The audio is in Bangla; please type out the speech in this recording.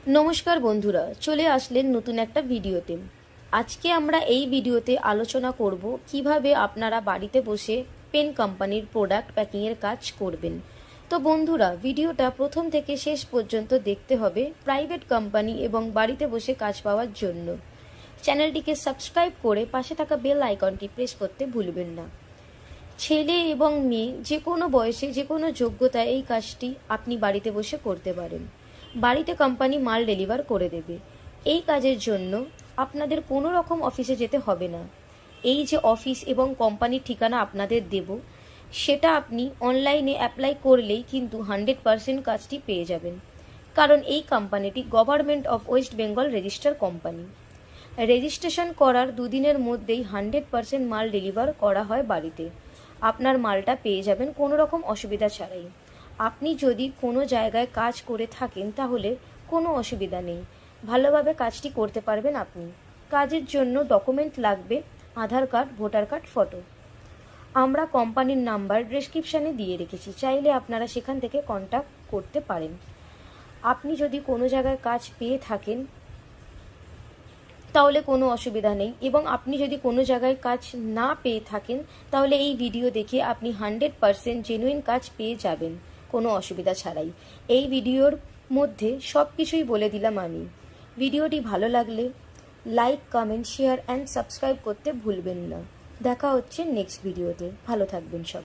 নমস্কার বন্ধুরা, চলে আসলেন নতুন একটা ভিডিওতে। আজকে আমরা এই ভিডিওতে আলোচনা করব কিভাবে আপনারা বাড়িতে বসে পেন কোম্পানির প্রোডাক্ট প্যাকিংয়ের কাজ করবেন। তো বন্ধুরা, ভিডিওটা প্রথম থেকে শেষ পর্যন্ত দেখতে হবে প্রাইভেট কোম্পানি এবং বাড়িতে বসে কাজ পাওয়ার জন্য। চ্যানেলটিকে সাবস্ক্রাইব করে পাশে থাকা বেল আইকনটি প্রেস করতে ভুলবেন না। ছেলে এবং মেয়ে যে কোনো বয়সে যে কোনো যোগ্যতায় এই কাজটি আপনি বাড়িতে বসে করতে পারেন। বাড়িতে কোম্পানি মাল ডেলিভার করে দেবে। এই কাজের জন্য আপনাদের কোনো রকম অফিসে যেতে হবে না। এই যে অফিস এবং কোম্পানির ঠিকানা আপনাদের দেব, সেটা আপনি অনলাইনে অ্যাপ্লাই করলেই কিন্তু 100% কাজটি পেয়ে যাবেন। কারণ এই কোম্পানিটি government of West Bengal register company. Registration করার দুদিনের মধ্যেই 100% মাল ডেলিভার করা হয় বাড়িতে। আপনার মালটা পেয়ে যাবেন কোনো রকম অসুবিধা ছাড়াই। আপনি যদি কোনো জায়গায় কাজ করে থাকেন তাহলে কোনো অসুবিধা নেই, ভালোভাবে কাজটি করতে পারবেন আপনি। কাজের জন্য ডকুমেন্ট লাগবে আধার কার্ড, ভোটার কার্ড, ফটো। আমরা কোম্পানির নাম্বার ডেসক্রিপশানে দিয়ে রেখেছি, চাইলে আপনারা সেখান থেকে কন্ট্যাক্ট করতে পারেন। আপনি যদি কোনো জায়গায় কাজ পেয়ে থাকেন তাহলে কোনো অসুবিধা নেই, এবং আপনি যদি কোনো জায়গায় কাজ না পেয়ে থাকেন তাহলে এই ভিডিও দেখে আপনি 100% জেনুইন কাজ পেয়ে যাবেন কোনো অসুবিধা ছাড়াই। এই ভিডিওর মধ্যে সব কিছুই বলে দিলাম আমি। ভিডিওটি ভালো লাগলে like, comment, share and subscribe করতে ভুলবেন না। দেখা হচ্ছে নেক্সট ভিডিওতে। ভালো থাকবেন সব।